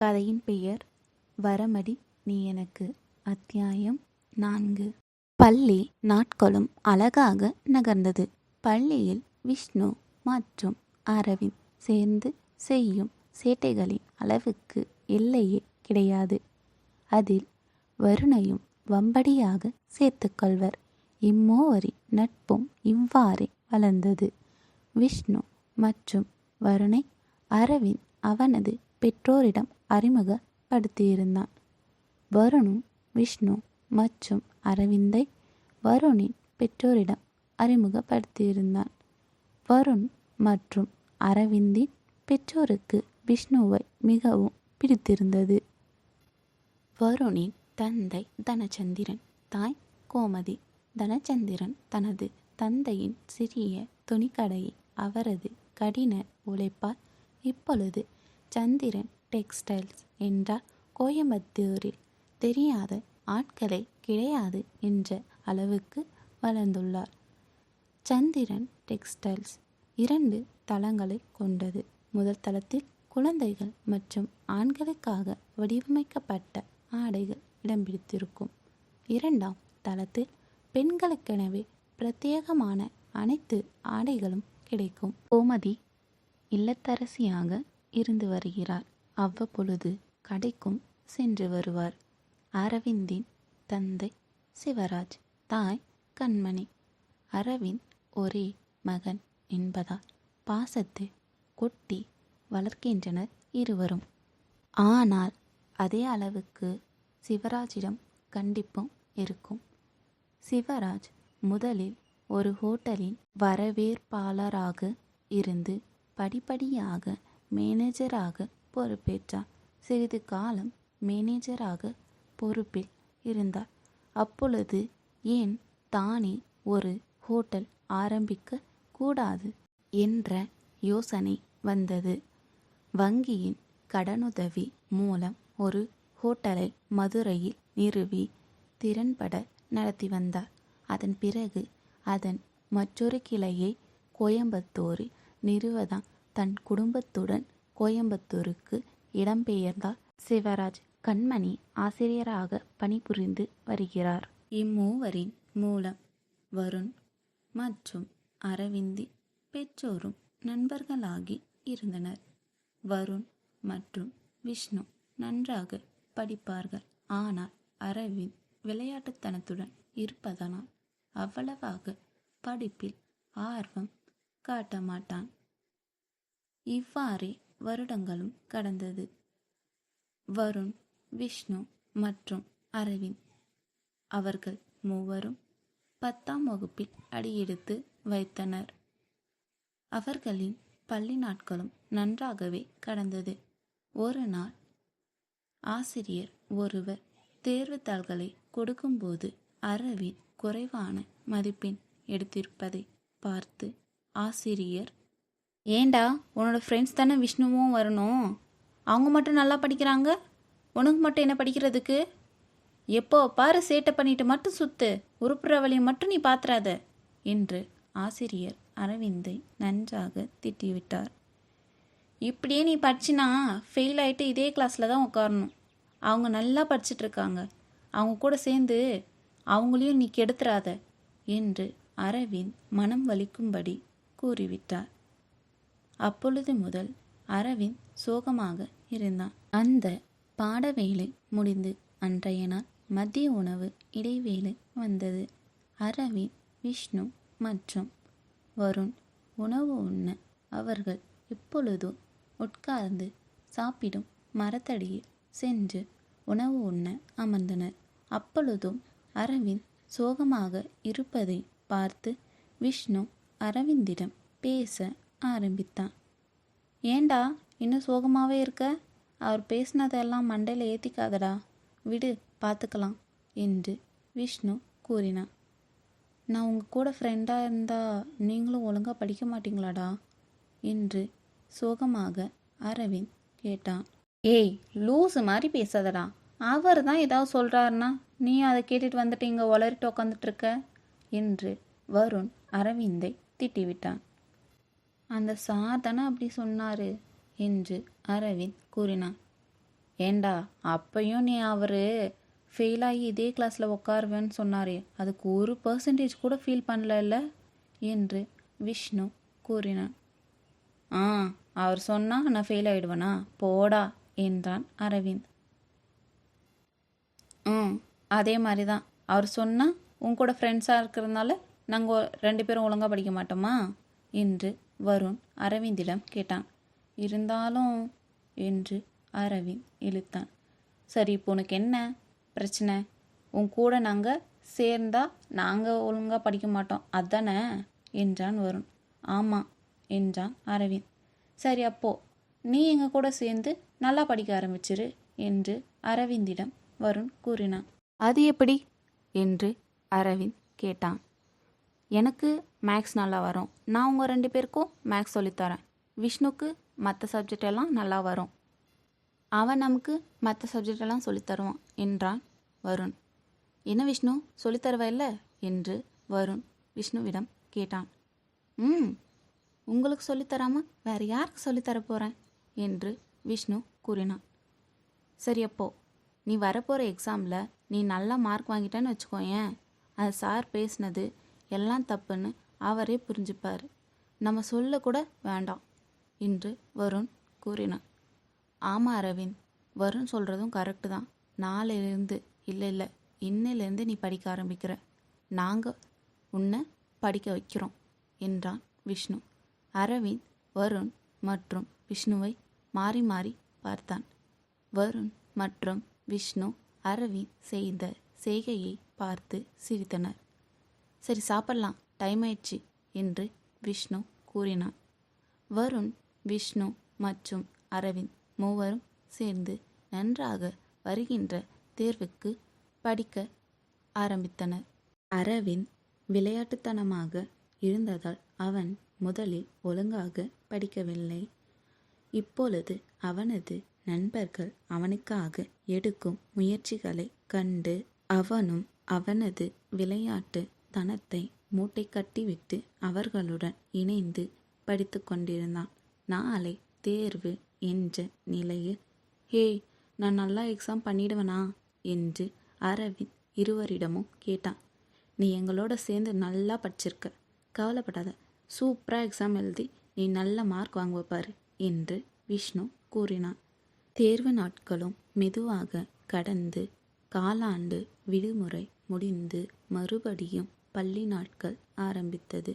கதையின் பெயர் வரமடி நீ எனக்கு. அத்தியாயம் 4. பள்ளி நாட்களும் அழகாக நகர்ந்தது. பள்ளியில் விஷ்ணு மற்றும் அரவிந்த் சேர்ந்து செய்யும் சேட்டைகளின் அளவுக்கு எல்லையே கிடையாது. அதில் வருணையும் வம்படியாக சேர்த்துக்கொள்வர். இம்மூவரின் நட்பும் இவ்வாறே வளர்ந்தது. விஷ்ணு மற்றும் வருணை அரவிந்த் அவனது பெற்றோரிடம் அறிமுகப்படுத்தியிருந்தான். வருணும் விஷ்ணு மற்றும் அரவிந்தை வருணின் பெற்றோரிடம் அறிமுகப்படுத்தியிருந்தான். வருண் மற்றும் அரவிந்தின் பெற்றோருக்கு விஷ்ணுவை மிகவும் பிடித்திருந்தது. வருணின் தந்தை தனச்சந்திரன், தாய் கோமதி. தனச்சந்திரன் தனது தந்தையின் சிறிய துணிக்கடையை அவரது கடின உழைப்பால் இப்பொழுது சந்திரன் டெக்ஸ்டைல்ஸ் என்றால் கோயம்புத்தூரில் தெரியாத ஆட்களே கிடையாது என்ற அளவுக்கு வளர்ந்துள்ளார். சந்திரன் டெக்ஸ்டைல்ஸ் 2 தளங்களை கொண்டது. முதல் தளத்தில் குழந்தைகள் மற்றும் ஆண்களுக்காக வடிவமைக்கப்பட்ட ஆடைகள் இடம் பிடித்திருக்கும். 2ஆம் தளத்தில் பெண்களுக்கெனவே பிரத்யேகமான அனைத்து ஆடைகளும் கிடைக்கும். கோமதி இல்லத்தரசியாக இருந்து வருகிறார். அவ்வப்பொழுது கடைக்கும் சென்று வருவார். அரவிந்தின் தந்தை சிவராஜ், தாய் கண்மணி. அரவிந்த் ஒரே மகன் என்பதால் பாசத்தை கொட்டி வளர்க்கின்றனர் இருவரும். ஆனால் அதே அளவுக்கு சிவராஜிடம் கண்டிப்பும் இருக்கும். சிவராஜ் முதலில் ஒரு ஹோட்டலின் வரவேற்பாளராக இருந்து படிப்படியாக மேனேஜராக பொறுப்பேற்றார். சிறிது காலம் மேனேஜராக பொறுப்பில் இருந்தார். அப்பொழுது ஏன் தானே ஒரு ஹோட்டல் ஆரம்பிக்க கூடாது என்ற யோசனை வந்தது. வங்கியின் கடனுதவி மூலம் ஒரு ஹோட்டலை மதுரையில் நிறுவி திறன்பட நடத்தி வந்தார். அதன் பிறகு அதன் மற்றொரு கிளையை கோயம்புத்தூரில் நிறுவதான் தன் குடும்பத்துடன் கோயம்புத்தூருக்கு இடம்பெயர்ந்தார் சிவராஜ். கண்மணி ஆசிரியராக பணிபுரிந்து வருகிறார். இம்மூவரின் மூலம் வருண் மற்றும் அரவிந்தின் பெற்றோரும் நண்பர்களாகி இருந்தனர். வருண் மற்றும் விஷ்ணு நன்றாக படிப்பார்கள். ஆனால் அரவிந்த் விளையாட்டுத்தனத்துடன் இருப்பதனால் அவ்வளவாக படிப்பில் ஆர்வம் காட்ட மாட்டான். இவ்வாறே வருடங்களும் கடந்தது. வருண், விஷ்ணு மற்றும் அரவிந்த் அவர்கள் மூவரும் 10ஆம் வகுப்பில் அடியெடுத்து வைத்தனர். அவர்களின் பள்ளி நாட்களும் நன்றாகவே கடந்தது. ஒரு நாள் ஆசிரியர் ஒருவர் தேர்வுத்தாள்களை கொடுக்கும்போது அரவிந்த் குறைவான மதிப்பெண் எடுத்திருப்பதை பார்த்து ஆசிரியர், ஏண்டா உன்னோட ஃப்ரெண்ட்ஸ் தானே விஷ்ணுவும் வரணும், அவங்க மட்டும் நல்லா படிக்கிறாங்க, உனக்கு மட்டும் என்ன படிக்கிறதுக்கு, எப்போ பாரு சேட்டை பண்ணிட்டு மட்டும் சுத்து, உருப்புற வழியை மட்டும் நீ பாத்துறாத என்று ஆசிரியர் அரவிந்தை நன்றாக திட்டிவிட்டார். இப்படியே நீ படிச்சினா ஃபெயில் ஆகிட்டு இதே கிளாஸில் தான் உட்காரணும், அவங்க நல்லா படிச்சுட்டு இருக்காங்க, அவங்க கூட சேர்ந்து அவங்களையும் நீ கெடுத்துறாத என்று அரவிந்த் மனம் வலிக்கும்படி கூறிவிட்டார். அப்பொழுது முதல் அரவிந்த் சோகமாக இருந்தான். அந்த பாடவேளை முடிந்து அன்றைய நாள் மதிய உணவு இடைவேளை வந்தது. அரவிந்த், விஷ்ணு மற்றும் வருண் உணவு உண்ண அவர்கள் எப்பொழுதும் உட்கார்ந்து சாப்பிடும் மரத்தடியில் சென்று உணவு உண்ண அமர்ந்தனர். அப்பொழுதும் அரவிந்த் சோகமாக இருப்பதை பார்த்து விஷ்ணு அரவிந்திடம் பேச ஆரம்பித்தான். ஏண்டா இன்னும் சோகமாகவே இருக்க, அவர் பேசினதெல்லாம் மண்டையில் ஏற்றிக்காதடா, விடு பார்த்துக்கலாம் என்று விஷ்ணு கூறினான். நான் உங்கள் கூட ஃப்ரெண்டாக இருந்தால் நீங்களும் ஒழுங்காக படிக்க மாட்டீங்களாடா என்று சோகமாக அரவிந்த் கேட்டான். ஏய் லூஸு மாதிரி பேசாதடா, அவர் தான் ஏதாவது சொல்கிறாருன்னா நீ அதை கேட்டுட்டு வந்துட்டு இங்கே உளறிட்டு உக்காந்துட்ருக்க என்று வருண் அரவிந்தை திட்டிவிட்டான். அந்த சார் தானே அப்படி சொன்னார் என்று அரவிந்த் கூறினான். ஏண்டா அப்பையும் நீ அவர் ஃபெயிலாகி இதே கிளாஸில் உட்காருவேன்னு சொன்னாரே அதுக்கு 1% கூட ஃபீல் பண்ணல என்று விஷ்ணு கூறினான். ஆ, அவர் சொன்னால் நான் ஃபெயில் ஆகிடுவேனா? போடா என்றான் அரவிந்த். அதே மாதிரி தான் அவர் சொன்னால் உன் கூட ஃப்ரெண்ட்ஸாக இருக்கிறதுனால நாங்கள் 2 பேரும் ஒழுங்காக படிக்க மாட்டோமா என்று வருண் அரவிந்திடம் கேட்டான். இருந்தாலும் என்று அரவிந்த் இழுத்தான். சரி, இப்போ உனக்கு என்ன பிரச்சனை? உன் கூட நாங்கள் சேர்ந்தா நாங்கள் ஒழுங்காக படிக்க மாட்டோம் அதானே என்றான் வருண். ஆமாம் என்றான் அரவிந்த். சரி, அப்போ நீ எங்கள் கூட சேர்ந்து நல்லா படிக்க ஆரம்பிச்சிரு என்று அரவிந்திடம் வருண் கூறினான். அது எப்படி என்று அரவிந்த் கேட்டான். எனக்கு மேக்ஸ் நல்லா வரும், நான் உங்கள் 2 பேருக்கும் மேக்ஸ் சொல்லித்தரேன். விஷ்ணுக்கு மற்ற சப்ஜெக்ட் எல்லாம் நல்லா வரும், அவன் நமக்கு மற்ற சப்ஜெக்ட் எல்லாம் சொல்லித்தருவான் என்றான் வருண். என்ன விஷ்ணு, சொல்லித்தருவ இல்லை என்று வருண் விஷ்ணுவிடம் கேட்டான். உங்களுக்கு சொல்லித்தராமல் வேறு யாருக்கு சொல்லித்தர போகிறேன் என்று விஷ்ணு கூறினான். சரி, அப்போ நீ வரப்போகிற எக்ஸாமில் நீ நல்லா மார்க் வாங்கிட்டேன்னு வச்சுக்கோயேன், அது சார் பேசினது எல்லாம் தப்புன்னு அவரே புரிஞ்சுப்பார், நம்ம சொல்ல கூட வேண்டாம் என்று வருண் கூறினான். ஆமாம் அரவிந்த், வருண் சொல்கிறதும் கரெக்டு தான். நாளையிலேருந்து இல்லை இன்னிலேருந்து நீ படிக்க ஆரம்பிக்கிற, நாங்கள் உன்னை படிக்க வைக்கிறோம் என்றான் விஷ்ணு. அரவிந்த் வருண் மற்றும் விஷ்ணுவை மாறி மாறி பார்த்தான். வருண் மற்றும் விஷ்ணு அரவிந்த் செய்த செய்கையை பார்த்து சிரித்தனர். சரி, சாப்பிடலாம், டைம் ஆயிடுச்சு என்று விஷ்ணு கூறினான். வருண், விஷ்ணு மற்றும் அரவிந்த் மூவரும் சேர்ந்து நன்றாக வருகின்ற தேர்வுக்கு படிக்க ஆரம்பித்தனர். அரவிந்த் விளையாட்டுத்தனமாக இருந்ததால் அவன் முதலில் ஒழுங்காக படிக்கவில்லை. இப்பொழுது அவனது நண்பர்கள் அவனுக்காக எடுக்கும் முயற்சிகளை கண்டு அவனும் அவனது விளையாட்டு தனத்தை மூட்டை கட்டிவிட்டு அவர்களுடன் இணைந்து படித்து கொண்டிருந்தான். நாளை தேர்வு என்ற நிலையில், ஹே, நான் நல்லா எக்ஸாம் பண்ணிடுவேனா என்று அரவிந்த் இருவரிடமும் கேட்டான். நீ எங்களோட சேர்ந்து நல்லா படிச்சிருக்க, கவலைப்படாத, சூப்பராக எக்ஸாம் எழுதி நீ நல்ல மார்க் வாங்குவ பாரு என்று விஷ்ணு கூறினான். தேர்வு நாட்களும் மெதுவாக கடந்து காலாண்டு விடுமுறை முடிந்து மறுபடியும் பள்ளி நாட்கள் ஆரம்பித்தது.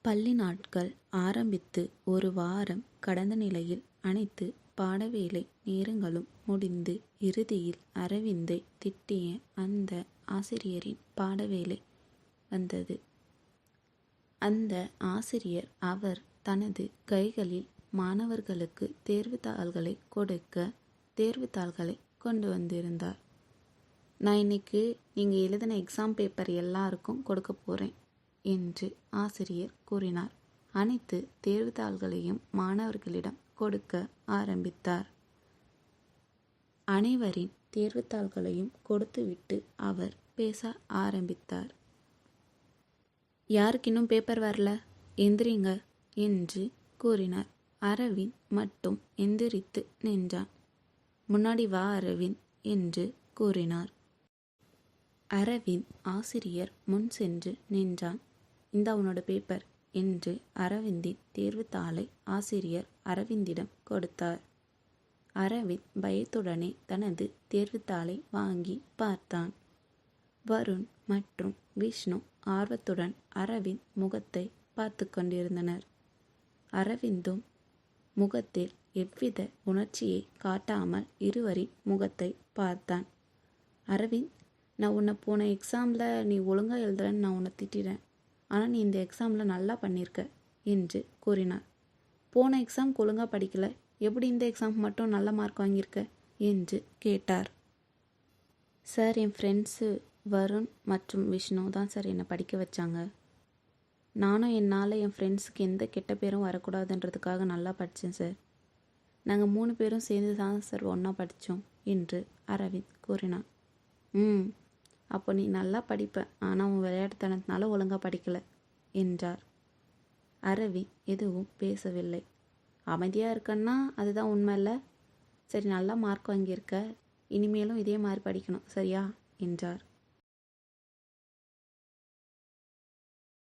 பள்ளி நாட்கள் ஆரம்பித்து 1 வாரம் கடந்த நிலையில் அனைத்து பாடவேளை நேரங்களும் முடிந்து இறுதியில் அரவிந்தை திட்டிய அந்த ஆசிரியரின் பாடவேளை வந்தது. அந்த ஆசிரியர் அவர் தனது கைகளில் மாணவர்களுக்கு தேர்வுத்தாள்களை கொடுக்க தேர்வுத்தாள்களை கொண்டு வந்திருந்தார். நான் இன்னைக்கு நீங்கள் எழுதின எக்ஸாம் பேப்பர் எல்லாருக்கும் கொடுக்க போகிறேன் என்று ஆசிரியர் கூறினார். அனைத்து தேர்வுத்தாள்களையும் மாணவர்களிடம் கொடுக்க ஆரம்பித்தார். அனைவரின் தேர்வுத்தாள்களையும் கொடுத்துவிட்டு அவர் பேச ஆரம்பித்தார். யாருக்கு இன்னும் பேப்பர் வரல, எந்திரிங்க என்று கூறினார். அரவிந்த் மட்டும் எந்திரித்து நின்றான். முன்னாடி வா அரவிந்த் என்று கூறினார். அரவிந்த் ஆசிரியர் முன் சென்று நின்றான். இந்தா உன்னோட பேப்பர் என்று அரவிந்தின் தேர்வுத்தாளை ஆசிரியர் அரவிந்திடம் கொடுத்தார். அரவிந்த் பயத்துடனே தனது தேர்வுத்தாளை வாங்கி பார்த்தான். வருண் மற்றும் விஷ்ணு ஆர்வத்துடன் அரவிந்த் முகத்தை பார்த்து கொண்டிருந்தனர். அரவிந்தும் முகத்தில் எவ்வித உணர்ச்சியை காட்டாமல் இருவரின் முகத்தை பார்த்தான். அரவிந்த், நான் உன்னை போன எக்ஸாமில் நீ ஒழுங்காக எழுதுறன்னு நான் உன்னை திட்டிறேன், ஆனால் நீ இந்த எக்ஸாமில் நல்லா பண்ணியிருக்க என்று கூறினார். போன எக்ஸாம்க்கு ஒழுங்காக படிக்கலை, எப்படி இந்த எக்ஸாம் மட்டும் நல்ல மார்க் வாங்கியிருக்க என்று கேட்டார். சார், என் ஃப்ரெண்ட்ஸு வருண் மற்றும் விஷ்ணு தான் சார் என்னை படிக்க வச்சாங்க. நானும் என்னால் என் ஃப்ரெண்ட்ஸுக்கு எந்த கெட்ட பேரும் வரக்கூடாதுன்றதுக்காக நல்லா படித்தேன் சார். நாங்கள் 3 பேரும் சேர்ந்து தான் சார் ஒன்றா படித்தோம் என்று அரவிந்த் கூறினான். அப்போ நீ நல்லா படிப்ப, ஆனால் உன் விளையாட்டுத்தனத்தினால ஒழுங்காக படிக்கலை என்றார். அரவிந்த் எதுவும் பேசவில்லை. அமைதியாக இருக்கன்னா அதுதான் உண்மை இல்லை, சரி, நல்லா மார்க் வாங்கியிருக்க, இனிமேலும் இதே மாதிரி படிக்கணும் சரியா என்றார்.